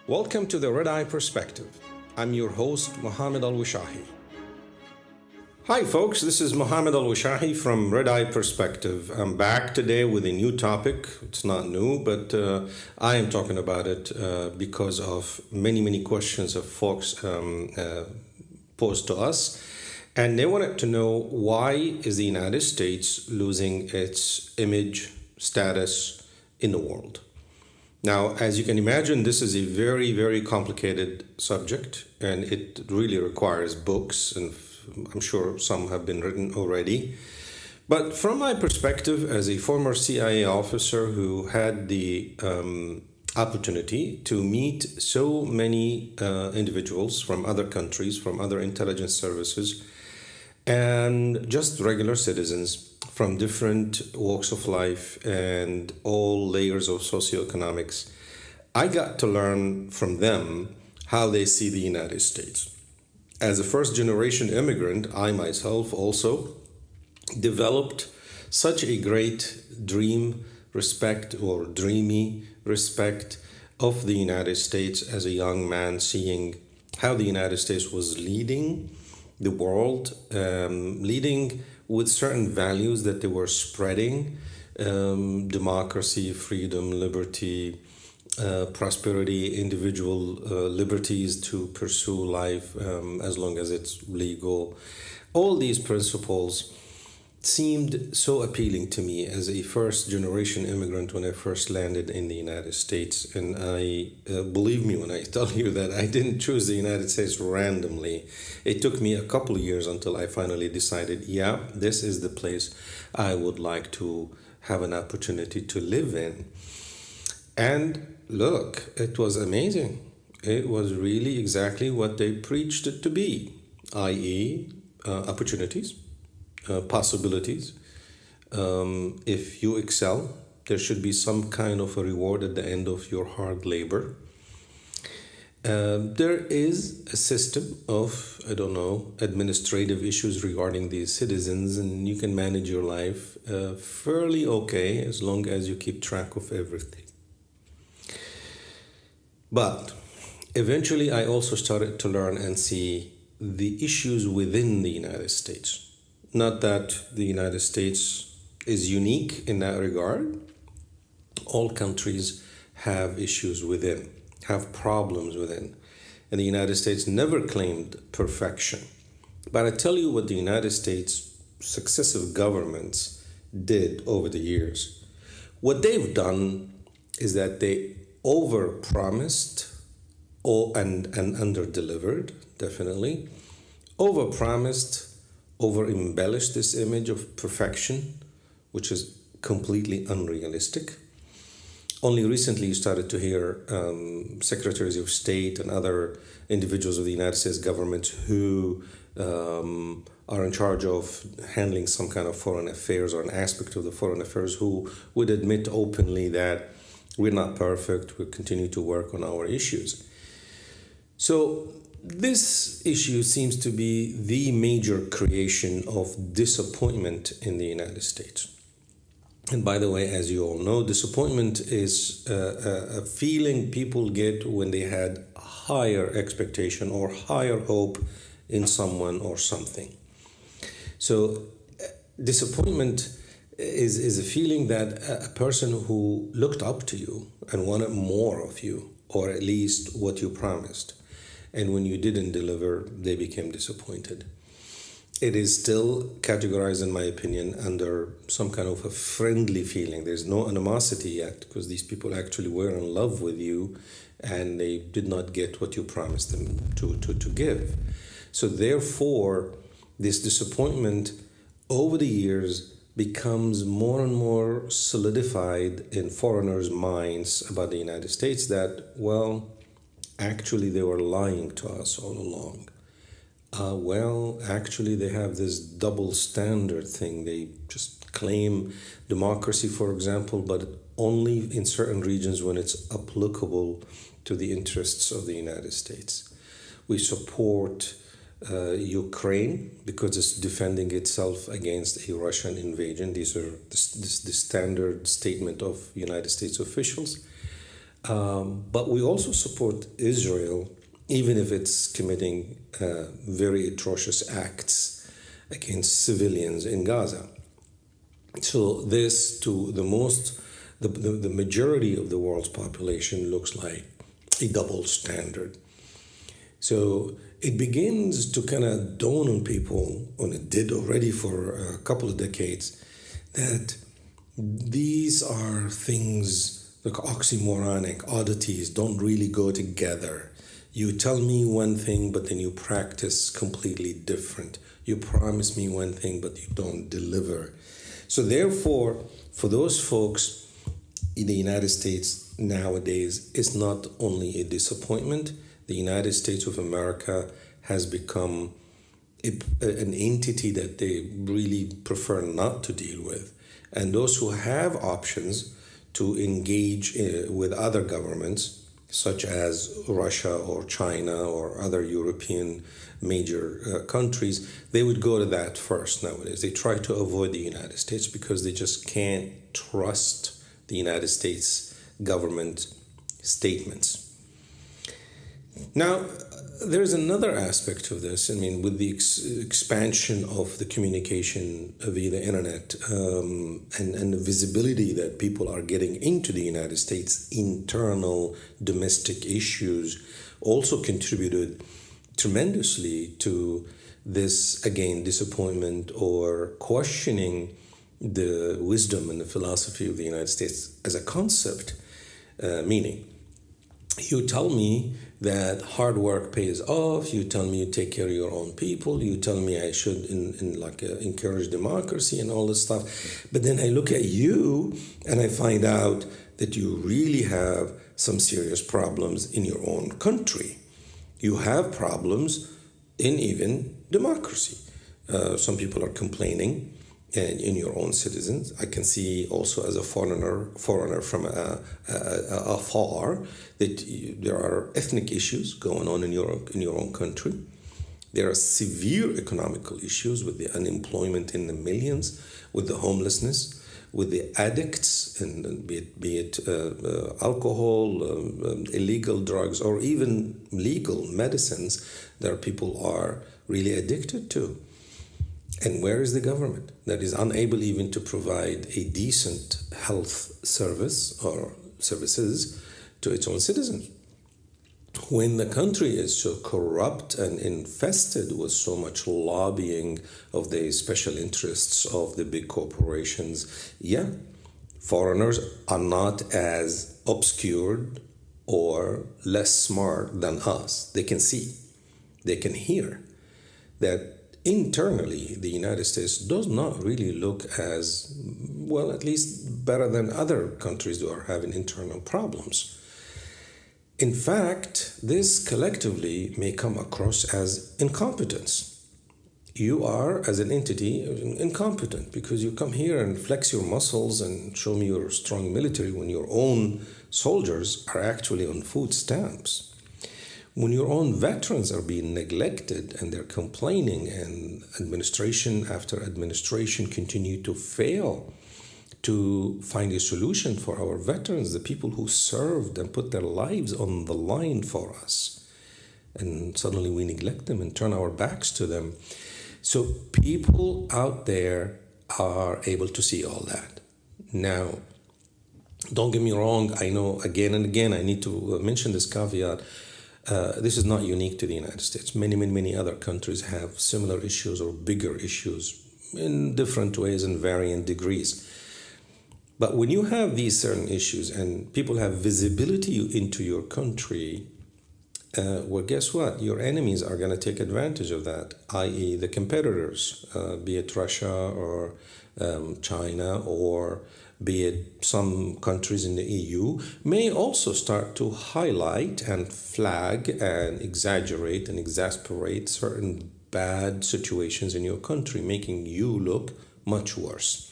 Welcome to the Red Eye Perspective. I'm your host, Mohammad Al-Wishahi. Hi, folks. This is Mohammad Al-Wishahi from Red Eye Perspective. I'm back today with a new topic. It's not new, but I am talking about it because of many questions of folks posed to us. And they wanted to know, why is the United States losing its image status in the world? Now, as you can imagine, this is a very complicated subject, and it really requires books, and I'm sure some have been written already. But from my perspective, as a former CIA officer who had the opportunity to meet so many individuals from other countries, from other intelligence services, and just regular citizens from different walks of life and all layers of socioeconomics, I got to learn from them how they see the United States. As a first generation immigrant, I myself also developed such a great dreamy respect of the United States as a young man, seeing how the United States was leading the world, leading with certain values that they were spreading: democracy, freedom, liberty, prosperity, individual liberties to pursue life as long as it's legal. All these principles seemed so appealing to me as a first generation immigrant when I first landed in the United States. And I believe me when I tell you that I didn't choose the United States randomly. It took me a couple of years until I finally decided, yeah, this is the place I would like to have an opportunity to live in. And look, it was amazing. It was really exactly what they preached it to be, i.e., opportunities, possibilities. If you excel, there should be some kind of a reward at the end of your hard labor. There is a system of, administrative issues regarding these citizens, and you can manage your life fairly okay as long as you keep track of everything. But eventually, I also started to learn and see the issues within the United States. Not that the United States is unique in that regard. All countries have issues within, have problems within. And the United States never claimed perfection. But I tell you what the United States successive governments did over the years. What they've done is that they over-promised and under-delivered, definitely. Over-promised, over-embellished this image of perfection, which is completely unrealistic. Only recently you started to hear secretaries of state and other individuals of the United States government who are in charge of handling some kind of foreign affairs or an aspect of the foreign affairs, who would admit openly that we're not perfect, we continue to work on our issues. So this issue seems to be the major creation of disappointment in the United States. And by the way, as you all know, disappointment is a feeling people get when they had higher expectation or higher hope in someone or something. So disappointment is a feeling that a person who looked up to you and wanted more of you, or at least what you promised, and when you didn't deliver, they became disappointed. It is still categorized, in my opinion, under some kind of a friendly feeling. There's no animosity yet, because these people actually were in love with you and they did not get what you promised them to give. So therefore, this disappointment over the years becomes more and more solidified in foreigners' minds about the United States, that, well, actually they were lying to us all along. Actually they have this double standard thing. They just claim democracy, for example, but only in certain regions when it's applicable to the interests of the United States. We support Ukraine because it's defending itself against a Russian invasion. These are the standard statement of United States officials. But we also support Israel, even if it's committing very atrocious acts against civilians in Gaza. So this, to the majority of the world's population, looks like a double standard. So it begins to kind of dawn on people, and it did already for a couple of decades, that these are things like oxymoronic oddities, don't really go together. You tell me one thing, but then you practice completely different. You promise me one thing, but you don't deliver. So therefore, for those folks in the United States nowadays, is not only a disappointment. The United States of America has become an entity that they really prefer not to deal with. And those who have options to engage with other governments, such as Russia or China or other European major countries, they would go to that first nowadays. They try to avoid the United States because they just can't trust the United States government statements. Now, there's another aspect of this. I mean, with the expansion of the communication via the internet and the visibility that people are getting into the United States, internal domestic issues also contributed tremendously to this, again, disappointment or questioning the wisdom and the philosophy of the United States as a concept, meaning, you tell me that hard work pays off. You tell me you take care of your own people. You tell me I should encourage democracy and all this stuff. But then I look at you and I find out that you really have some serious problems in your own country. You have problems in even democracy. Some people are complaining. And in your own citizens, I can see also as a foreigner from afar that there are ethnic issues going on in your own country. There are severe economical issues with the unemployment in the millions, with the homelessness, with the addicts, and be it alcohol, illegal drugs, or even legal medicines that people are really addicted to. And where is the government that is unable even to provide a decent health service or services to its own citizens? When the country is so corrupt and infested with so much lobbying of the special interests of the big corporations, foreigners are not as obscured or less smart than us. They can see, they can hear that internally, the United States does not really look as, well, at least better than other countries who are having internal problems. In fact, this collectively may come across as incompetence. You are, as an entity, incompetent because you come here and flex your muscles and show me your strong military when your own soldiers are actually on food stamps. When your own veterans are being neglected and they're complaining, and administration after administration continue to fail to find a solution for our veterans, the people who served and put their lives on the line for us, and suddenly we neglect them and turn our backs to them. So people out there are able to see all that. Now, don't get me wrong, I know again and again I need to mention this caveat. This is not unique to the United States. Many other countries have similar issues or bigger issues in different ways and varying degrees. But when you have these certain issues and people have visibility into your country, well, guess what? Your enemies are going to take advantage of that, i.e. the competitors, be it Russia or China, or be it some countries in the EU, may also start to highlight and flag and exaggerate and exasperate certain bad situations in your country, making you look much worse.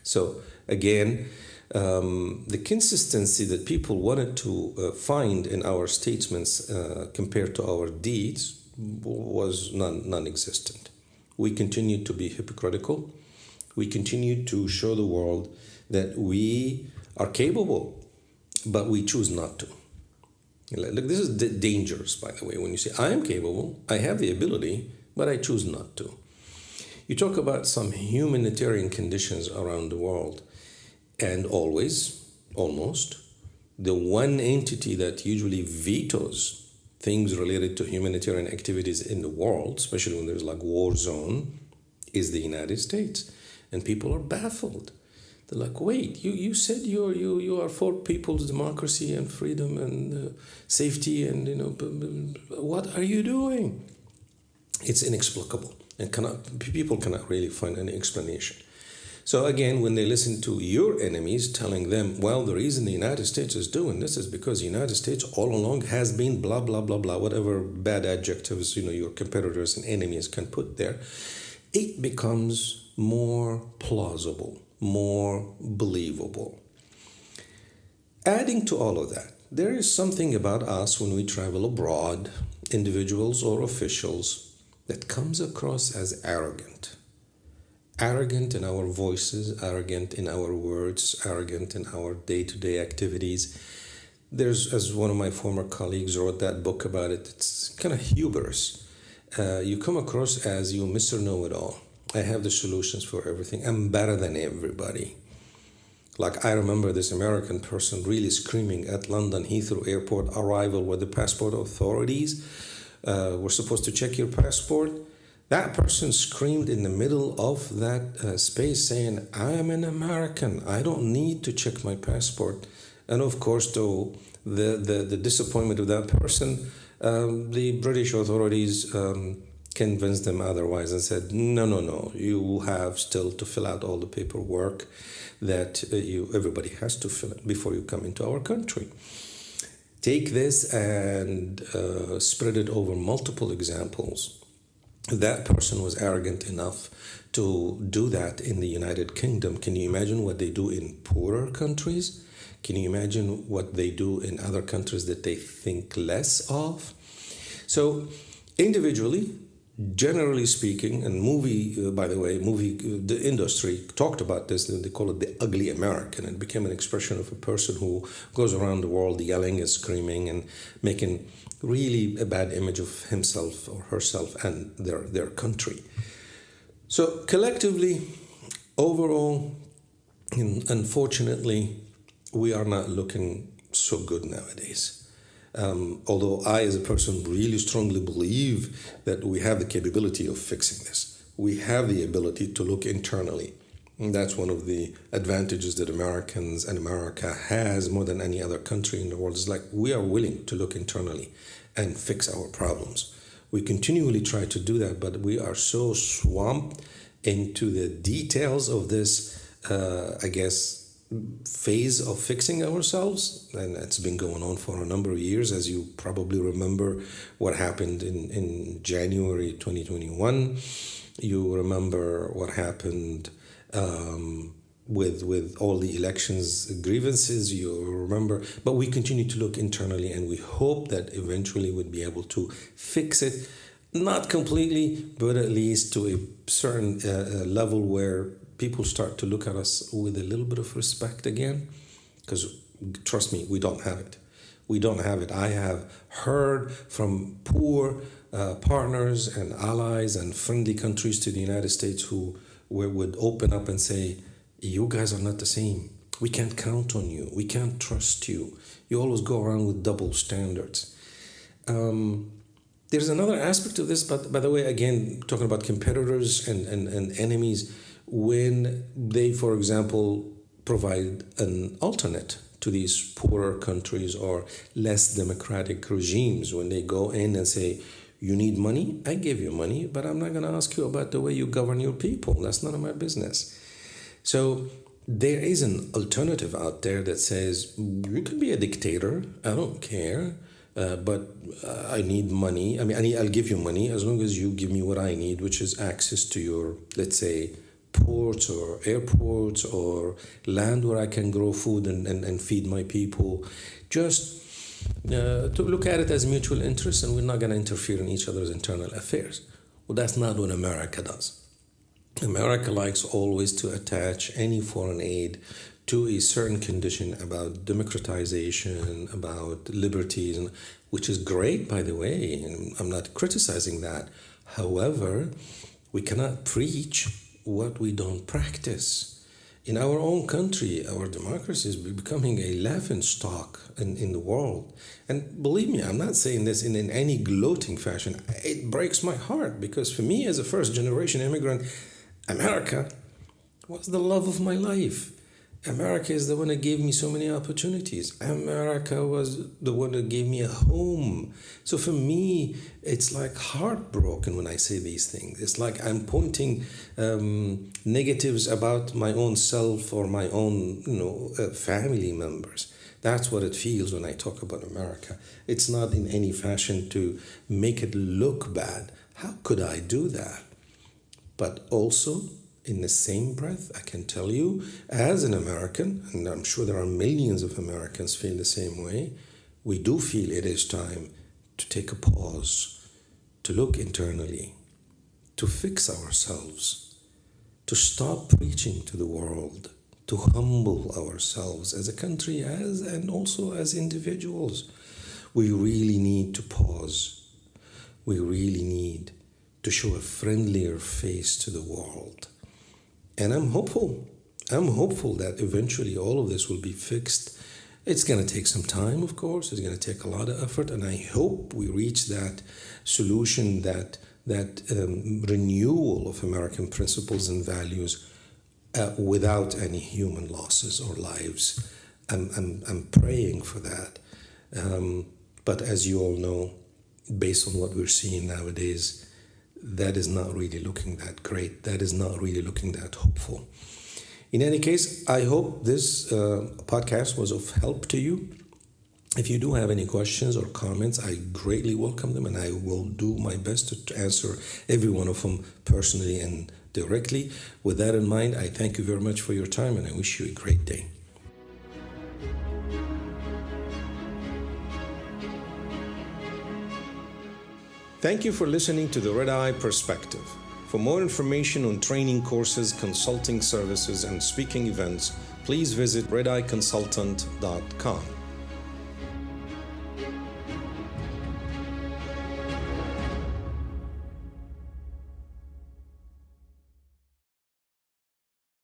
So again, the consistency that people wanted to find in our statements compared to our deeds was non-existent. We continued to be hypocritical. We continued to show the world that we are capable but we choose not to. Look, this is dangerous, by the way, when you say, I am capable, I have the ability, but I choose not to. You talk about some humanitarian conditions around the world, and always, almost, the one entity that usually vetoes things related to humanitarian activities in the world, especially when there's like war zone, is the United States. And people are baffled. They're like, wait, you said you are for people's democracy and freedom and safety, and what are you doing? It's inexplicable, and people cannot really find any explanation. So again, when they listen to your enemies telling them, well, the reason the United States is doing this is because the United States all along has been blah, blah, blah, blah, whatever bad adjectives, your competitors and enemies can put there, it becomes more plausible, more believable. Adding to all of that, there is something about us when we travel abroad, individuals or officials, that comes across as arrogant. Arrogant in our voices, arrogant in our words, arrogant in our day-to-day activities. There's, as one of my former colleagues wrote that book about it, it's kind of hubris. You come across as you Mr. Know-it-all. I have the solutions for everything. I'm better than everybody. Like I remember this American person really screaming at London Heathrow Airport arrival where the passport authorities were supposed to check your passport. That person screamed in the middle of that space saying, I am an American. I don't need to check my passport. And of course, though, the disappointment of that person, the British authorities convinced them otherwise and said, no, you have still to fill out all the paperwork that everybody has to fill it before you come into our country. Take this and spread it over multiple examples. That person was arrogant enough to do that in the United Kingdom. Can you imagine what they do in poorer countries? Can you imagine what they do in other countries that they think less of? So individually, generally speaking, and the industry talked about this, they call it the ugly American. It became an expression of a person who goes around the world yelling and screaming and making really a bad image of himself or herself and their country. So collectively, overall, unfortunately, we are not looking so good nowadays. Although I, as a person, really strongly believe that we have the capability of fixing this. We have the ability to look internally. And that's one of the advantages that Americans and America has more than any other country in the world. Is like we are willing to look internally and fix our problems. We continually try to do that, but we are so swamped into the details of this, phase of fixing ourselves, and it's been going on for a number of years. As you probably remember what happened in January 2021. You remember what happened with all the elections grievances, you remember. But we continue to look internally, and we hope that eventually we'll be able to fix it, not completely, but at least to a certain level where people start to look at us with a little bit of respect again. Because trust me, we don't have it. We don't have it. I have heard from poor partners and allies and friendly countries to the United States who would open up and say, you guys are not the same. We can't count on you. We can't trust you. You always go around with double standards. There's another aspect of this, but by the way, again, talking about competitors and enemies, when they, for example, provide an alternate to these poorer countries or less democratic regimes, when they go in and say, you need money? I give you money, but I'm not going to ask you about the way you govern your people. That's none of my business. So there is an alternative out there that says, you can be a dictator, I don't care, but I need money. I'll give you money as long as you give me what I need, which is access to your, let's say, ports or airports or land where I can grow food and feed my people. Just to look at it as mutual interest, and we're not going to interfere in each other's internal affairs. Well, that's not what America does. America likes always to attach any foreign aid to a certain condition about democratization, about liberties, and which is great, by the way, and I'm not criticizing that. However, we cannot preach what we don't practice. In our own country, our democracy is becoming a laughing stock in the world. And believe me, I'm not saying this in any gloating fashion. It breaks my heart because for me, as a first generation immigrant, America was the love of my life. America is the one that gave me so many opportunities. America was the one that gave me a home. So for me, it's like heartbroken when I say these things. It's like I'm pointing negatives about my own self or my own, family members. That's what it feels when I talk about America. It's not in any fashion to make it look bad. How could I do that? But also, in the same breath, I can tell you, as an American, and I'm sure there are millions of Americans feel the same way, we do feel it is time to take a pause, to look internally, to fix ourselves, to stop preaching to the world, to humble ourselves as a country, and also as individuals. We really need to pause. We really need to show a friendlier face to the world. And I'm hopeful. I'm hopeful that eventually all of this will be fixed. It's going to take some time, of course. It's going to take a lot of effort. And I hope we reach that solution, that renewal of American principles and values without any human losses or lives. I'm praying for that. But as you all know, based on what we're seeing nowadays, that is not really looking that great. That is not really looking that hopeful. In any case, I hope this podcast was of help to you. If you do have any questions or comments, I greatly welcome them, and I will do my best to answer every one of them personally and directly. With that in mind, I thank you very much for your time, and I wish you a great day. Thank you for listening to the Red Eye Perspective. For more information on training courses, consulting services, and speaking events, please visit redeyeconsultant.com.